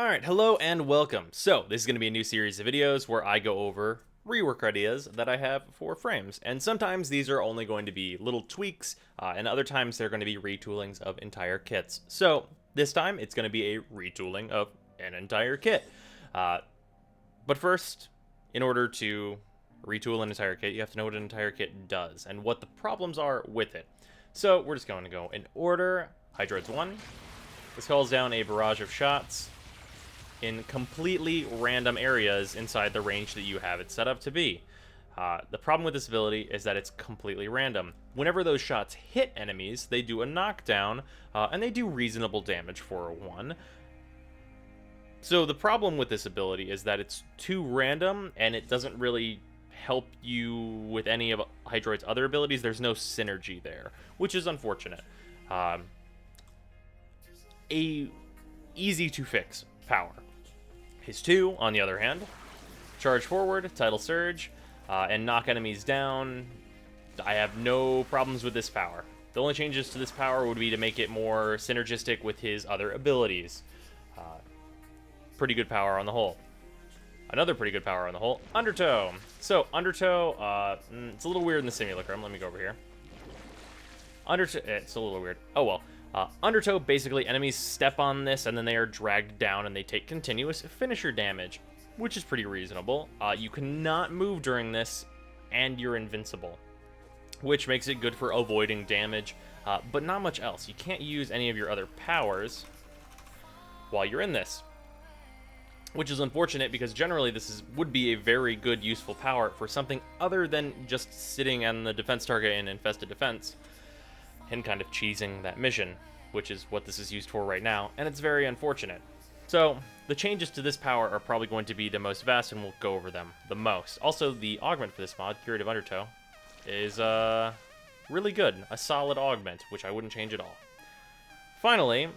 Alright, hello and welcome. So, this is going to be a new series of videos where I go over rework ideas that I have for frames. And sometimes these are only going to be little tweaks, and other times they're going to be retoolings of entire kits. So, this time it's going to be a retooling of an entire kit. But first, in order to retool an entire kit, you have to know what an entire kit does and what the problems are with it. So, we're just going to go in order. Hydroid's 1. This calls down a barrage of shots in completely random areas inside the range that you have it set up to be. The problem with this ability is that it's completely random. Whenever those shots hit enemies, they do a knockdown, and they do reasonable damage for a 1. So the problem with this ability is that it's too random, and it doesn't really help you with any of Hydroid's other abilities. There's no synergy there, which is unfortunate. A easy to fix power. His 2, on the other hand, charge forward, tidal surge, and knock enemies down. I have no problems with this power. The only changes to this power would be to make it more synergistic with his other abilities. Pretty good power on the whole. Another pretty good power on the whole, Undertow. So, Undertow, it's a little weird in the simulacrum. Let me go over here. Undertow, it's a little weird. Oh well. Undertow, basically, enemies step on this, and then they are dragged down, and they take continuous finisher damage, which is pretty reasonable. You cannot move during this, and you're invincible, which makes it good for avoiding damage, but not much else. You can't use any of your other powers while you're in this, which is unfortunate, because generally this would be a very good, useful power for something other than just sitting on the defense target in infested defense and kind of cheesing that mission, which is what this is used for right now, and it's very unfortunate. So, the changes to this power are probably going to be the most vast, and we'll go over them the most. Also, the augment for this mod, Curative Undertow, is really good. A solid augment, which I wouldn't change at all. Finally,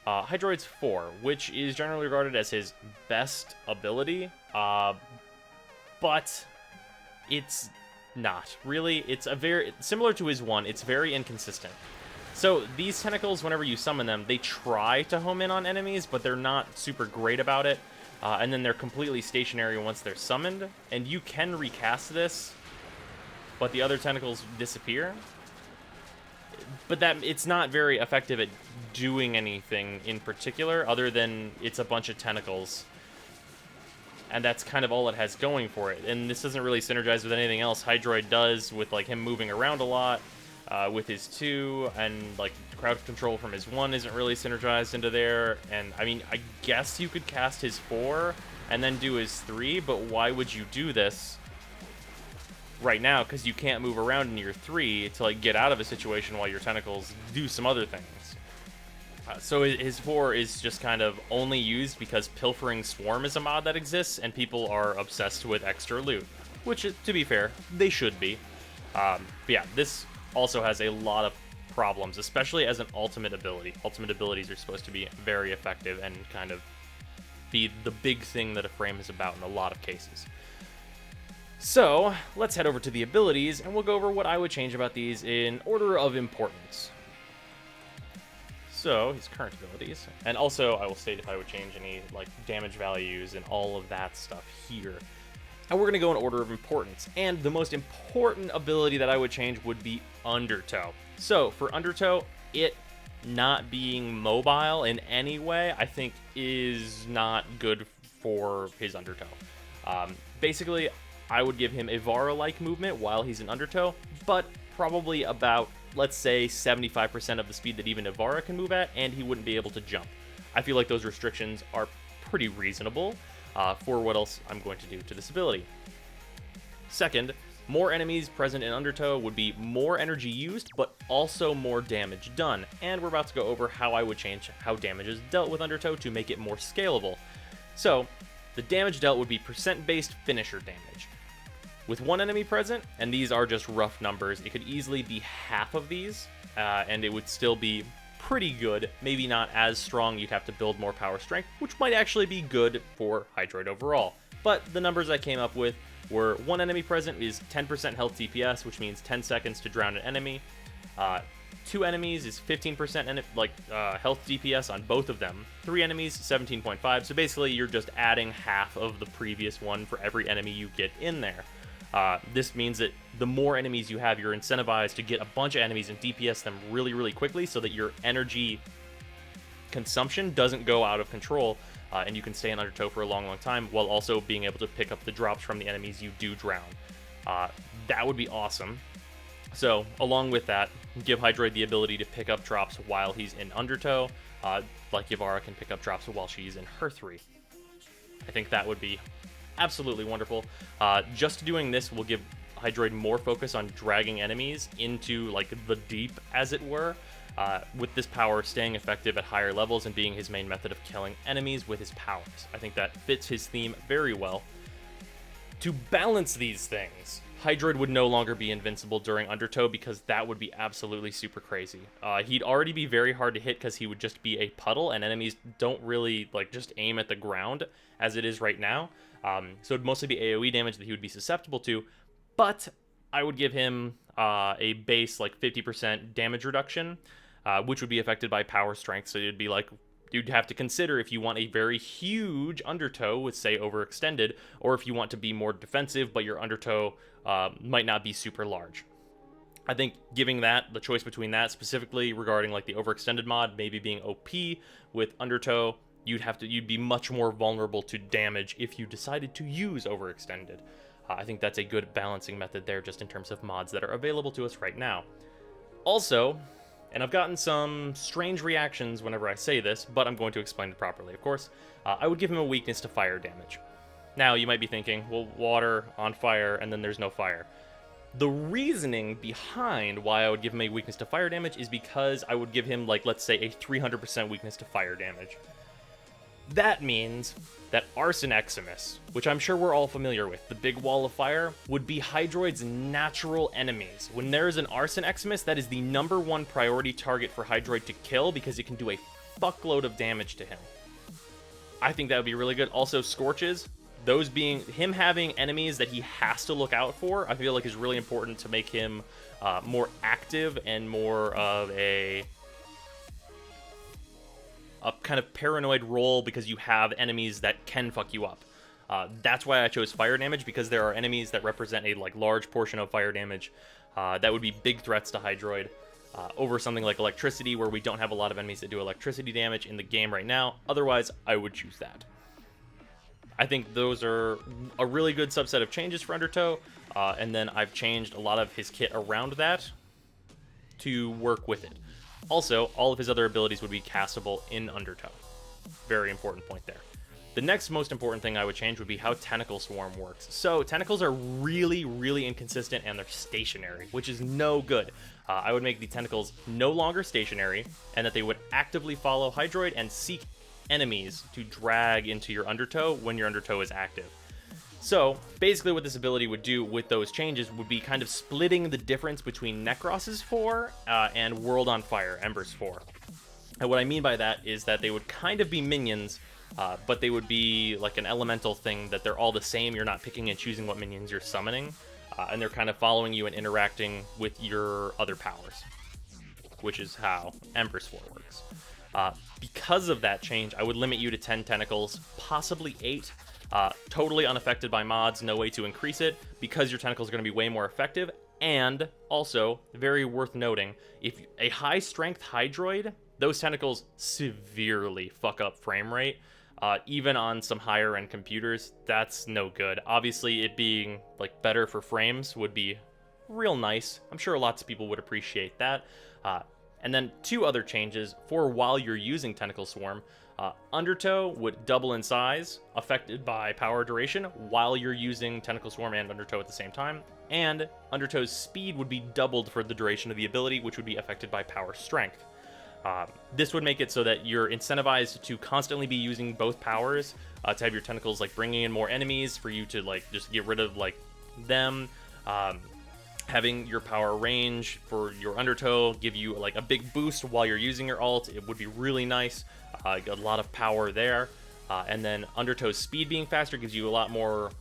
Hydroid's 4, which is generally regarded as his best ability, but it's not really. It's a very similar to his 1. It's very inconsistent. So these tentacles, whenever you summon them, they try to home in on enemies, but they're not super great about it. And then they're completely stationary once they're summoned. And you can recast this, but the other tentacles disappear. But it's not very effective at doing anything in particular, other than it's a bunch of tentacles. And that's kind of all it has going for it. And this doesn't really synergize with anything else Hydroid does, with like him moving around a lot with his 2, and like crowd control from his 1 isn't really synergized into there. And I mean, I guess you could cast his 4 and then do his 3, but why would you do this right now? Because you can't move around in your 3 to like get out of a situation while your tentacles do some other things. So his 4 is just kind of only used because Pilfering Swarm is a mod that exists, and people are obsessed with extra loot, which, to be fair, they should be. But yeah, this also has a lot of problems, especially as an ultimate ability. Ultimate abilities are supposed to be very effective and kind of be the big thing that a frame is about in a lot of cases. So, let's head over to the abilities, and we'll go over what I would change about these in order of importance. So, his current abilities, and also I will state if I would change any like damage values and all of that stuff here. And we're going to go in order of importance, and the most important ability that I would change would be Undertow. So, for Undertow, it not being mobile in any way, I think is not good for his Undertow. Basically, I would give him a Vara-like movement while he's in Undertow, but probably about, let's say, 75% of the speed that even Ivara can move at, and he wouldn't be able to jump. I feel like those restrictions are pretty reasonable for what else I'm going to do to this ability. Second, more enemies present in Undertow would be more energy used, but also more damage done. And we're about to go over how I would change how damage is dealt with Undertow to make it more scalable. So, the damage dealt would be percent-based finisher damage. With 1 enemy present, and these are just rough numbers, it could easily be half of these, and it would still be pretty good. Maybe not as strong, you'd have to build more power strength, which might actually be good for Hydroid overall. But the numbers I came up with were 1 enemy present is 10% health DPS, which means 10 seconds to drown an enemy. 2 enemies is 15% health DPS on both of them. 3 enemies, 17.5. So basically, you're just adding half of the previous one for every enemy you get in there. This means that the more enemies you have, you're incentivized to get a bunch of enemies and DPS them really, really quickly so that your energy consumption doesn't go out of control, and you can stay in Undertow for a long, long time while also being able to pick up the drops from the enemies you do drown. That would be awesome. So, along with that, give Hydroid the ability to pick up drops while he's in Undertow, like Yavara can pick up drops while she's in her 3. I think that would be absolutely wonderful. Just doing this will give Hydroid more focus on dragging enemies into like the deep, as it were, with this power staying effective at higher levels and being his main method of killing enemies with his powers. I think that fits his theme very well. To balance these things, Hydroid would no longer be invincible during Undertow because that would be absolutely super crazy. He'd already be very hard to hit because he would just be a puddle, and enemies don't really like just aim at the ground as it is right now. So it'd mostly be AoE damage that he would be susceptible to, but I would give him a base like 50% damage reduction, which would be affected by power strength. So it'd be like, you'd have to consider if you want a very huge Undertow with, say, overextended, or if you want to be more defensive, but your Undertow might not be super large. I think giving that, the choice between that, specifically regarding like the overextended mod, maybe being OP with Undertow, you'd be much more vulnerable to damage if you decided to use overextended. I think that's a good balancing method there, just in terms of mods that are available to us right now. Also, and I've gotten some strange reactions whenever I say this, but I'm going to explain it properly, of course. I would give him a weakness to fire damage. Now, you might be thinking, well, water on fire, and then there's no fire. The reasoning behind why I would give him a weakness to fire damage is because I would give him, like, let's say, a 300% weakness to fire damage. That means that Arson Eximus, which I'm sure we're all familiar with, the big wall of fire, would be Hydroid's natural enemies. When there's an Arson Eximus, that is the #1 priority target for Hydroid to kill because it can do a fuckload of damage to him. I think that would be really good. Also, Scorches, those being him having enemies that he has to look out for, I feel like is really important to make him more active and more of a kind of paranoid role because you have enemies that can fuck you up. That's why I chose fire damage, because there are enemies that represent a large portion of fire damage that would be big threats to Hydroid over something like electricity, where we don't have a lot of enemies that do electricity damage in the game right now. Otherwise, I would choose that. I think those are a really good subset of changes for Undertow, and then I've changed a lot of his kit around that to work with it. Also, all of his other abilities would be castable in Undertow. Very important point there. The next most important thing I would change would be how Tentacle Swarm works. So, tentacles are really, really inconsistent, and they're stationary, which is no good. I would make the tentacles no longer stationary, and that they would actively follow Hydroid and seek enemies to drag into your Undertow when your Undertow is active. So, basically what this ability would do with those changes would be kind of splitting the difference between Necros's 4 and World on Fire, Ember's 4. And what I mean by that is that they would kind of be minions, but they would be like an elemental thing, that they're all the same. You're not picking and choosing what minions you're summoning, and they're kind of following you and interacting with your other powers, which is how Ember's 4 works. Because of that change, I would limit you to 10 tentacles, possibly 8. Totally unaffected by mods, no way to increase it, because your tentacles are going to be way more effective. And also, very worth noting, if a high strength Hydroid, those tentacles severely fuck up frame rate. Even on some higher end computers, that's no good. Obviously, it being like better for frames would be real nice. I'm sure lots of people would appreciate that. And then 2 other changes for while you're using Tentacle Swarm. Undertow would double in size, affected by power duration, while you're using Tentacle Swarm and Undertow at the same time. And Undertow's speed would be doubled for the duration of the ability, which would be affected by power strength. This would make it so that you're incentivized to constantly be using both powers, to have your tentacles bringing in more enemies for you to just get rid of them. Having your power range for your Undertow give you a big boost while you're using your ult. It would be really nice. A lot of power there. And then Undertow's speed being faster gives you a lot more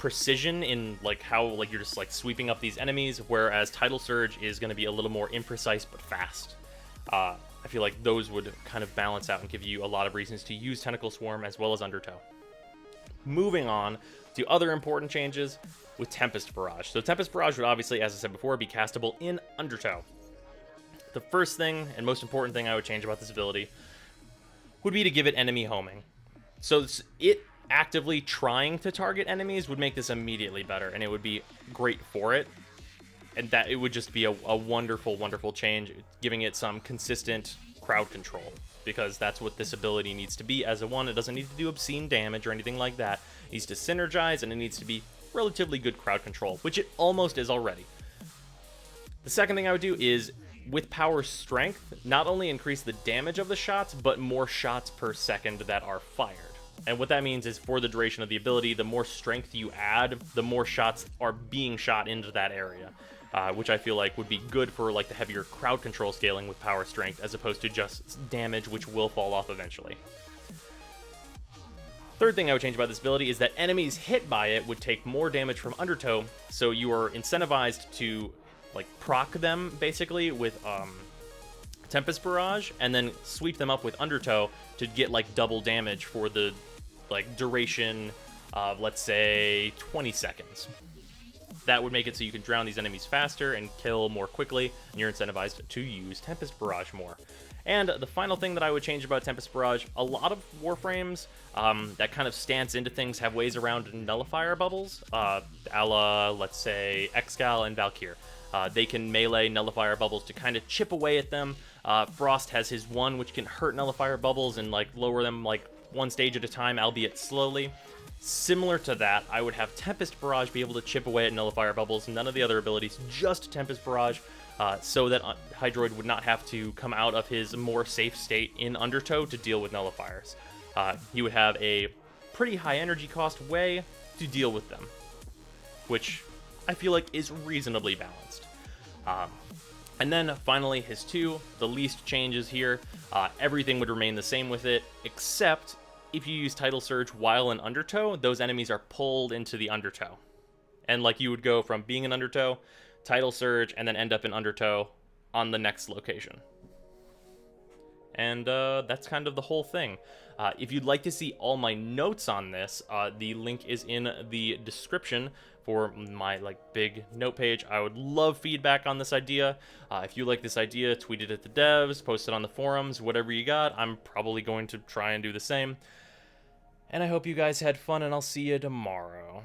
precision in like how like you're just like sweeping up these enemies, whereas Tidal Surge is going to be a little more imprecise but fast. I feel like those would kind of balance out and give you a lot of reasons to use Tentacle Swarm as well as Undertow. Moving on to other important changes with Tempest Barrage. So Tempest Barrage would obviously, as I said before, be castable in Undertow. The first thing and most important thing I would change about this ability would be to give it enemy homing. So it actively trying to target enemies would make this immediately better, and it would be great for it. And that it would just be a wonderful, wonderful change, giving it some consistent crowd control, because that's what this ability needs to be as a one. It doesn't need to do obscene damage or anything like that. It needs to synergize, and it needs to be relatively good crowd control, which it almost is already. The second thing I would do is, with power strength, not only increase the damage of the shots, but more shots per second that are fired. And what that means is, for the duration of the ability, the more strength you add, the more shots are being shot into that area. Which I feel like would be good for like the heavier crowd control scaling with power strength, as opposed to just damage, which will fall off eventually. Third thing I would change about this ability is that enemies hit by it would take more damage from Undertow, so you are incentivized to like proc them basically with Tempest Barrage, and then sweep them up with Undertow to get like double damage for the like duration of, let's say, 20 seconds. That would make it so you can drown these enemies faster and kill more quickly, and you're incentivized to use Tempest Barrage more. And the final thing that I would change about Tempest Barrage, a lot of Warframes that kind of stance into things have ways around nullifier bubbles, a la, let's say, Excal and Valkyr. They can melee nullifier bubbles to kind of chip away at them. Frost has his one, which can hurt nullifier bubbles and like lower them like one stage at a time, albeit slowly. Similar to that, I would have Tempest Barrage be able to chip away at nullifier bubbles, none of the other abilities, just Tempest Barrage, so that Hydroid would not have to come out of his more safe state in Undertow to deal with nullifiers. He would have a pretty high energy cost way to deal with them, which I feel like is reasonably balanced. And then finally, his 2, the least changes here. Everything would remain the same with it, except if you use Tidal Surge while in Undertow, those enemies are pulled into the Undertow. And like you would go from being in Undertow, Tidal Surge, and then end up in Undertow on the next location. And that's kind of the whole thing. If you'd like to see all my notes on this, the link is in the description for my like big note page. I would love feedback on this idea. If you like this idea, tweet it at the devs, post it on the forums, whatever you got. I'm probably going to try and do the same. And I hope you guys had fun, and I'll see you tomorrow.